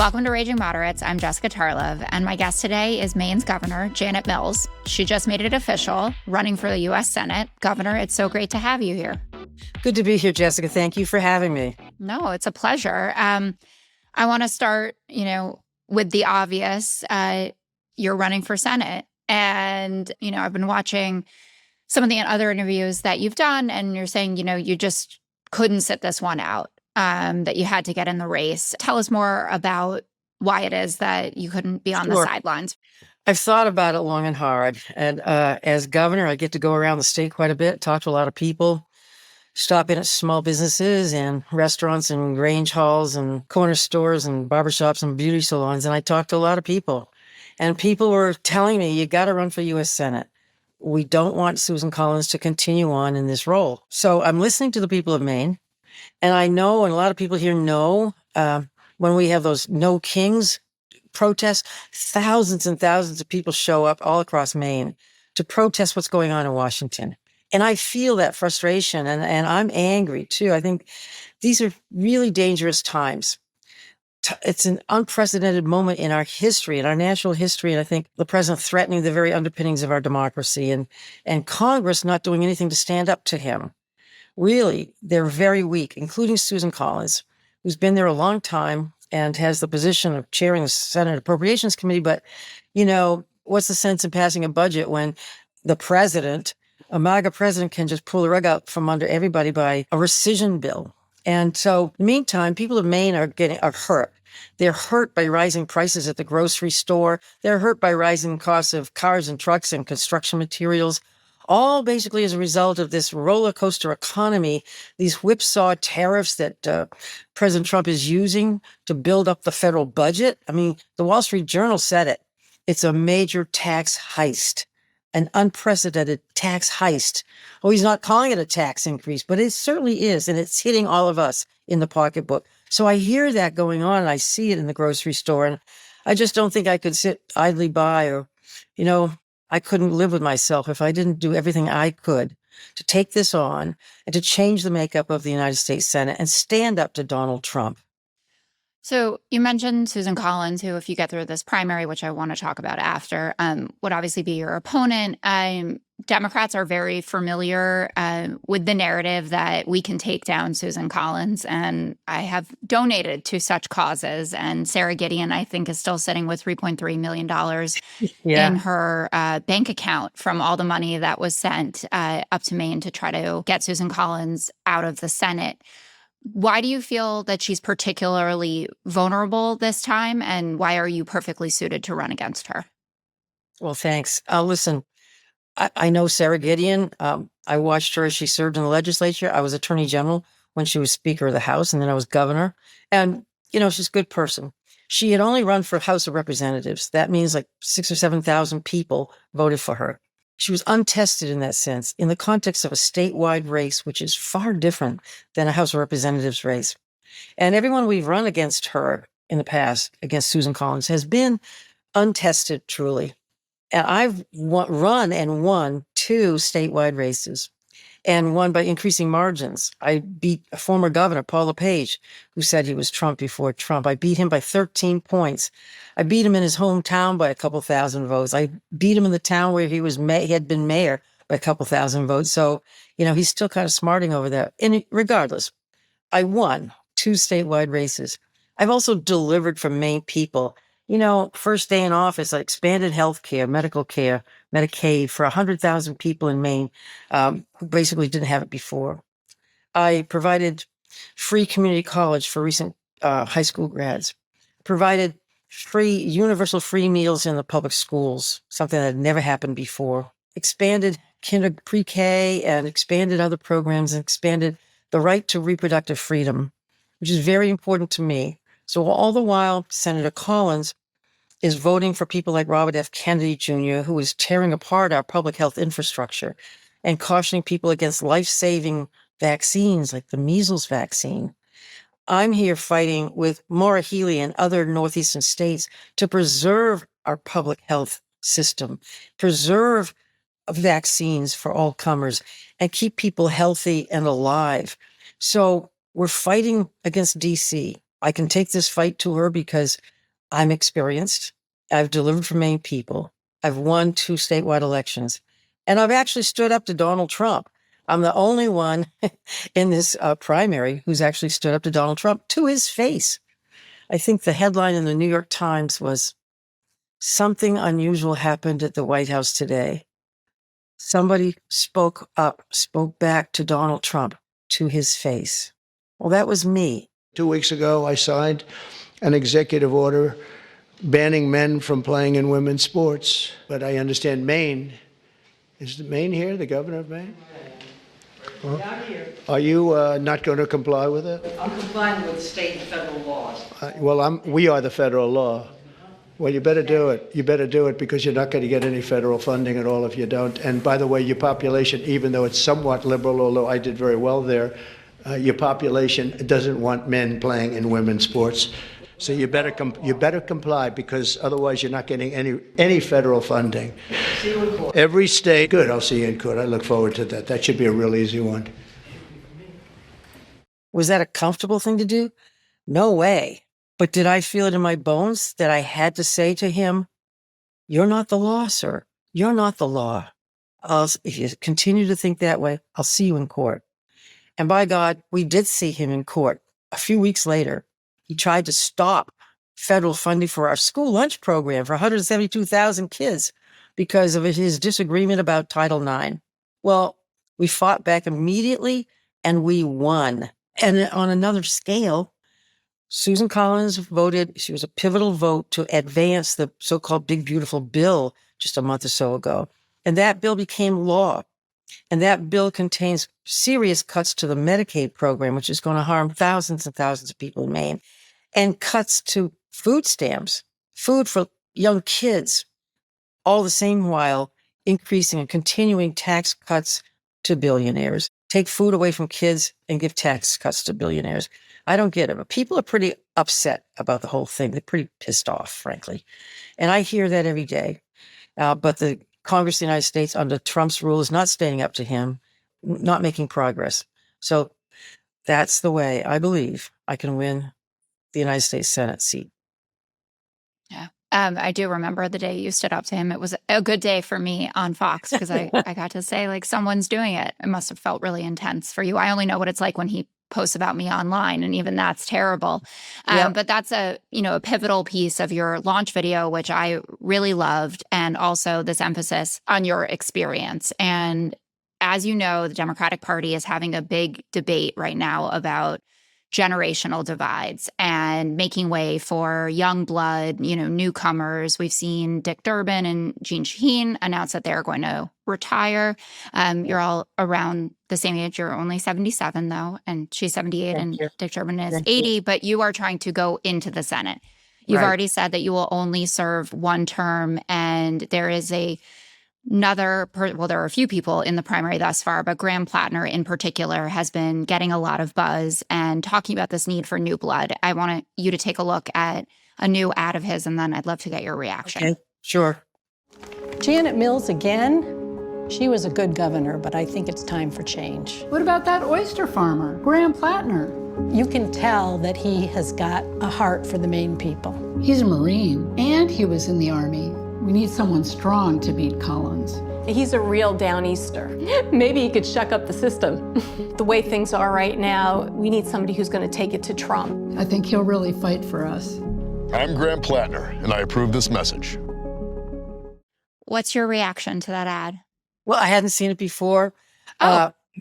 Welcome to Raging Moderates. I'm Jessica Tarlov, and my guest today is Maine's Governor, Janet Mills. She just made it official, running for the U.S. Senate. Governor, it's so great to have you here. Good to be here, Jessica. Thank you for having me. No, it's a pleasure. I want to start, with the obvious. You're running for Senate, and, I've been watching some of the other interviews that you've done, and you're saying, you just couldn't sit this one out. That you had to get in the race. Tell us more about why it is that you couldn't be on the sidelines. I've thought about it long and hard. And as governor, I get to go around the state quite a bit, talk to a lot of people, stop in at small businesses and restaurants and range halls and corner stores and barbershops and beauty salons. And I talked to a lot of people. And people were telling me, you got to run for U.S. Senate. We don't want Susan Collins to continue on in this role. So I'm listening to the people of Maine. And I know, and a lot of people here know, when we have those No Kings protests, thousands and thousands of people show up all across Maine to protest what's going on in Washington. And I feel that frustration, and I'm angry too. I think these are really dangerous times. It's an unprecedented moment in our history, in our national history. And I think the president threatening the very underpinnings of our democracy and Congress not doing anything to stand up to him. Really, they're very weak, including Susan Collins, who's been there a long time and has the position of chairing the Senate Appropriations Committee. But, what's the sense in passing a budget when the president, a MAGA president, can just pull the rug out from under everybody by a rescission bill? And so, in the meantime, people of Maine are hurt. They're hurt by rising prices at the grocery store. They're hurt by rising costs of cars and trucks and construction materials. All basically as a result of this roller coaster economy, these whipsaw tariffs that President Trump is using to build up the federal budget. I mean, the Wall Street Journal said it. It's a major tax heist, an unprecedented tax heist. Oh, he's not calling it a tax increase, but it certainly is. And it's hitting all of us in the pocketbook. So I hear that going on and I see it in the grocery store. And I just don't think I could sit idly by or, I couldn't live with myself if I didn't do everything I could to take this on and to change the makeup of the United States Senate and stand up to Donald Trump. So you mentioned Susan Collins, who, if you get through this primary, which I want to talk about after, would obviously be your opponent. Democrats are very familiar with the narrative that we can take down Susan Collins, and I have donated to such causes. And Sarah Gideon, I think, is still sitting with $3.3 million in her bank account from all the money that was sent up to Maine to try to get Susan Collins out of the Senate. Why do you feel that she's particularly vulnerable this time, and why are you perfectly suited to run against her? Well, thanks. Listen, I know Sarah Gideon. I watched her as she served in the legislature. I was attorney general when she was Speaker of the House, and then I was governor. And, she's a good person. She had only run for House of Representatives. That means like 6,000 or 7,000 people voted for her. She was untested in that sense, in the context of a statewide race, which is far different than a House of Representatives race. And everyone we've run against her in the past, against Susan Collins, has been untested, truly. And I've run and won 2 statewide races and won by increasing margins. I beat a former governor, Paul LePage, who said he was Trump before Trump. I beat him by 13 points. I beat him in his hometown by a couple thousand votes. I beat him in the town where he had been mayor by a couple thousand votes. So, he's still kind of smarting over that. And regardless, I won 2 statewide races. I've also delivered for Maine people. First day in office, I expanded health care, medical care, Medicaid for 100,000 people in Maine who basically didn't have it before. I provided free community college for recent high school grads, provided universal free meals in the public schools, something that had never happened before, expanded pre-K and expanded other programs and expanded the right to reproductive freedom, which is very important to me. So all the while, Senator Collins is voting for people like Robert F. Kennedy Jr., who is tearing apart our public health infrastructure and cautioning people against life-saving vaccines like the measles vaccine. I'm here fighting with Maura Healey and other Northeastern states to preserve our public health system, preserve vaccines for all comers, and keep people healthy and alive. So we're fighting against DC. I can take this fight to her because I'm experienced. I've delivered for Maine people. I've won 2 statewide elections. And I've actually stood up to Donald Trump. I'm the only one in this primary who's actually stood up to Donald Trump to his face. I think the headline in the New York Times was, "Something unusual happened at the White House today." Somebody spoke up, spoke back to Donald Trump to his face. Well, that was me. 2 weeks ago, I signed an executive order banning men from playing in women's sports. But I understand Maine, is Maine here, the governor of Maine? Not here. Are you not going to comply with it? I'm complying with state and federal laws. We are the federal law. Well, you better do it. You better do it because you're not going to get any federal funding at all if you don't. And by the way, your population, even though it's somewhat liberal, although I did very well there, your population doesn't want men playing in women's sports. So you better comply because otherwise you're not getting any federal funding. See you in court. Every state. Good. I'll see you in court. I look forward to that. That should be a real easy one. Was that a comfortable thing to do? No way. But did I feel it in my bones that I had to say to him, "You're not the law, sir. You're not the law. If you continue to think that way, I'll see you in court." And by God, we did see him in court. A few weeks later, he tried to stop federal funding for our school lunch program for 172,000 kids because of his disagreement about Title IX. Well, we fought back immediately and we won. And on another scale, Susan Collins voted, she was a pivotal vote to advance the so-called Big Beautiful Bill just a month or so ago. And that bill became law. And that bill contains serious cuts to the Medicaid program, which is going to harm thousands and thousands of people in Maine, and cuts to food stamps, food for young kids, all the same while increasing and continuing tax cuts to billionaires. Take food away from kids and give tax cuts to billionaires. I don't get it, but people are pretty upset about the whole thing. They're pretty pissed off, frankly. And I hear that every day. But the Congress of the United States, under Trump's rule, is not standing up to him, not making progress. So that's the way I believe I can win the United States Senate seat. Yeah. I do remember the day you stood up to him. It was a good day for me on Fox because I got to say, like, someone's doing it. It must have felt really intense for you. I only know what it's like when he posts about me online, and even that's terrible. Yep. But that's a pivotal piece of your launch video, which I really loved, and also this emphasis on your experience. And as you know, the Democratic Party is having a big debate right now about generational divides and making way for young blood, newcomers. We've seen Dick Durbin and Jean Shaheen announce that they're going to retire. You're all around the same age. You're only 77, though, and she's 78, Thank and you. Dick Durbin is Thank 80, you. but you are trying to go into the Senate. You've Right. already said that you will only serve one term, and there is there are a few people in the primary thus far, but Graham Platner in particular has been getting a lot of buzz and talking about this need for new blood. I want you to take a look at a new ad of his, and then I'd love to get your reaction. Okay, sure. Janet Mills again. She was a good governor, but I think it's time for change. What about that oyster farmer, Graham Platner? You can tell that he has got a heart for the Maine people. He's a Marine, and he was in the Army. We need someone strong to beat Collins. He's a real Downeaster. Maybe he could shuck up the system. The way things are right now, we need somebody who's going to take it to Trump. I think he'll really fight for us. I'm Graham Platner, and I approve this message. What's your reaction to that ad? Well, I hadn't seen it before.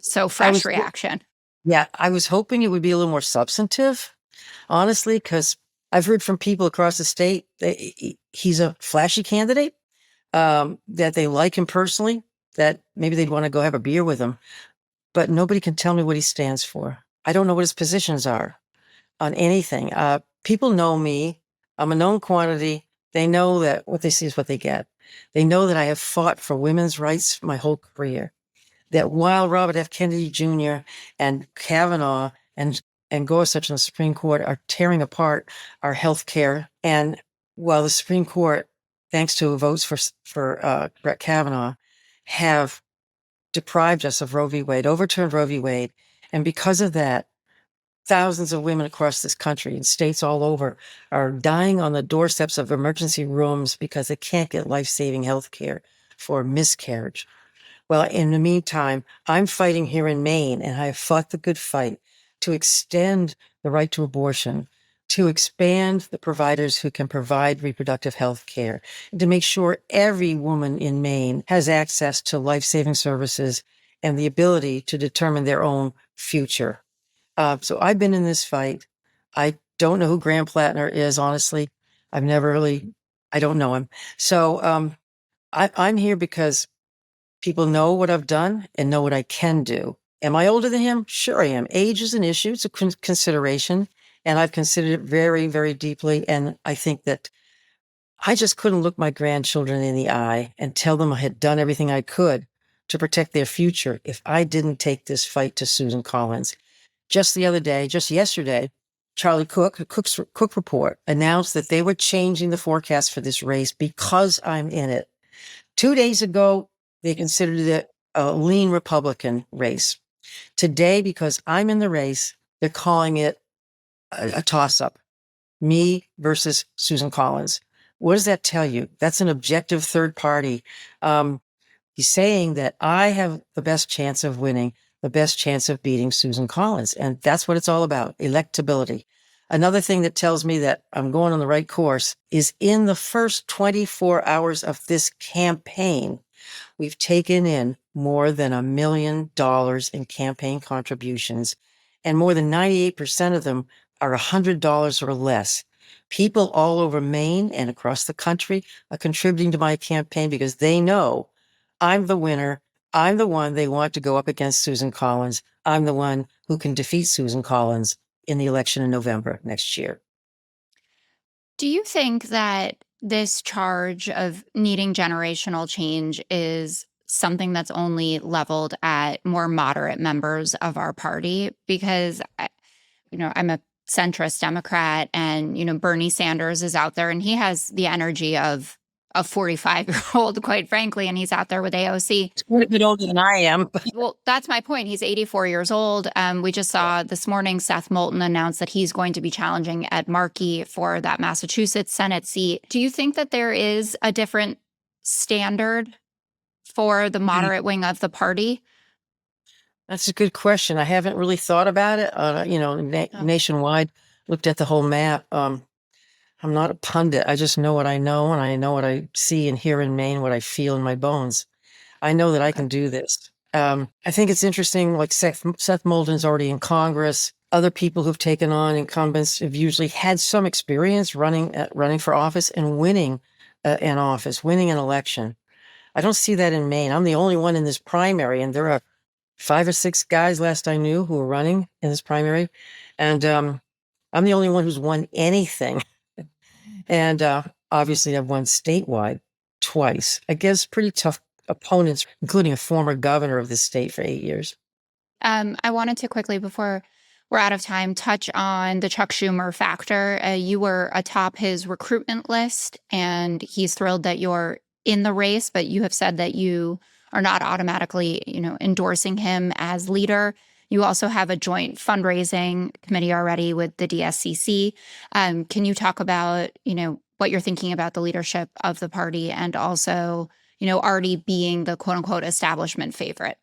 So fresh was- reaction. Yeah, I was hoping it would be a little more substantive, honestly, because I've heard from people across the state that he's a flashy candidate, that they like him personally, that maybe they'd want to go have a beer with him, but nobody can tell me what he stands for. I don't know what his positions are on anything. People know me. I'm a known quantity. They know that what they see is what they get. They know that I have fought for women's rights my whole career. That while Robert F. Kennedy Jr. and Kavanaugh and Gorsuch in the Supreme Court are tearing apart our health care, and while the Supreme Court, thanks to votes for Brett Kavanaugh, have deprived us of Roe v. Wade, overturned Roe v. Wade, and because of that, Thousands of women across this country in states all over are dying on the doorsteps of emergency rooms because they can't get life-saving health care for miscarriage. Well, in the meantime, I'm fighting here in Maine, and I have fought the good fight to extend the right to abortion, to expand the providers who can provide reproductive health care, and to make sure every woman in Maine has access to life-saving services and the ability to determine their own future. So I've been in this fight. I don't know who Graham Platner is, honestly. I don't know him. So I'm here because people know what I've done and know what I can do. Am I older than him? Sure I am. Age is an issue. It's a consideration. And I've considered it very, very deeply. And I think that I just couldn't look my grandchildren in the eye and tell them I had done everything I could to protect their future if I didn't take this fight to Susan Collins. Just yesterday, Charlie Cook Report announced that they were changing the forecast for this race because I'm in it. 2 days ago, they considered it a lean Republican race. Today, because I'm in the race, they're calling it a toss-up. Me versus Susan Collins. What does that tell you? That's an objective third party. He's saying that I have the best chance of winning, the best chance of beating Susan Collins. And that's what it's all about, electability. Another thing that tells me that I'm going on the right course is in the first 24 hours of this campaign, we've taken in more than $1 million in campaign contributions, and more than 98% of them are $100 or less. People all over Maine and across the country are contributing to my campaign because they know I'm the winner. I'm the one they want to go up against Susan Collins. I'm the one who can defeat Susan Collins in the election in November next year. Do you think that this charge of needing generational change is something that's only leveled at more moderate members of our party? Because, I'm a centrist Democrat, and, Bernie Sanders is out there and he has the energy of a 45-year-old, quite frankly, and he's out there with AOC. It's quite a bit older than I am. Well, that's my point. He's 84 years old. We just saw this morning Seth Moulton announce that he's going to be challenging Ed Markey for that Massachusetts Senate seat. Do you think that there is a different standard for the moderate wing of the party? That's a good question. I haven't really thought about it. Nationwide, looked at the whole map. I'm not a pundit. I just know what I know, and I know what I see and hear in Maine, what I feel in my bones. I know that I can do this. I think it's interesting, like Seth Moulton's already in Congress. Other people who've taken on incumbents have usually had some experience running for office and winning an office, winning an election. I don't see that in Maine. I'm the only one in this primary, and there are 5 or 6 guys last I knew who were running in this primary. And I'm the only one who's won anything. And obviously I've won statewide twice against pretty tough opponents, including a former governor of this state for 8 years. I wanted to quickly, before we're out of time, touch on the Chuck Schumer factor. You were atop his recruitment list, and he's thrilled that you're in the race, but you have said that you are not automatically, endorsing him as leader. You also have a joint fundraising committee already with the DSCC. Can you talk about, what you're thinking about the leadership of the party, and also, already being the quote unquote establishment favorite?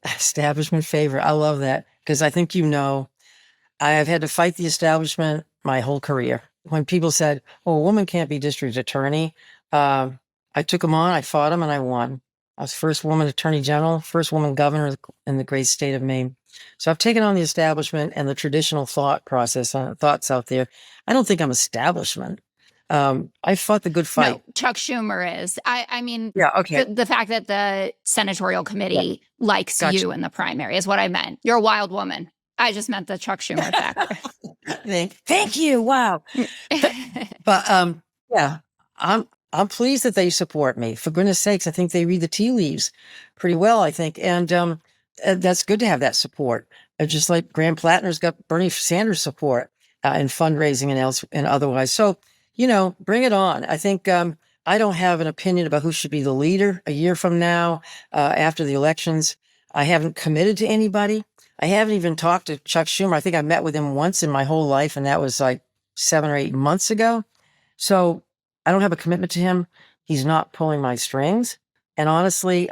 Establishment favorite. I love that, because I think I have had to fight the establishment my whole career. When people said, "Oh, a woman can't be district attorney," I took them on, I fought them, and I won. I was first woman attorney general, first woman governor in the great state of Maine. So I've taken on the establishment and the traditional thoughts out there. I don't think I'm establishment. I fought the good fight. No, Chuck Schumer is. I mean, yeah, okay. The fact that the senatorial committee likes Gotcha. you in the primary is what I meant. You're a wild woman. I just meant the Chuck Schumer factor. Thank you. Wow. But yeah, I'm pleased that they support me. For goodness sakes, I think they read the tea leaves pretty well, I think. And that's good to have that support. Just like Graham Platner's got Bernie Sanders support in fundraising and otherwise. So, bring it on. I think I don't have an opinion about who should be the leader a year from now after the elections. I haven't committed to anybody. I haven't even talked to Chuck Schumer. I think I met with him once in my whole life, and that was like 7 or 8 months ago. So I don't have a commitment to him. He's not pulling my strings. And honestly,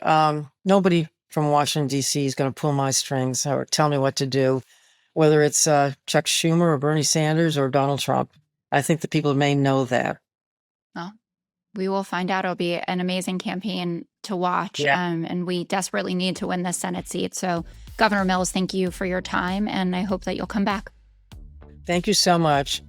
nobody from Washington, D.C. is going to pull my strings or tell me what to do, whether it's Chuck Schumer or Bernie Sanders or Donald Trump. I think the people of Maine know that. Well, we will find out. It'll be an amazing campaign to watch. Yeah. And we desperately need to win this Senate seat. So, Governor Mills, thank you for your time. And I hope that you'll come back. Thank you so much.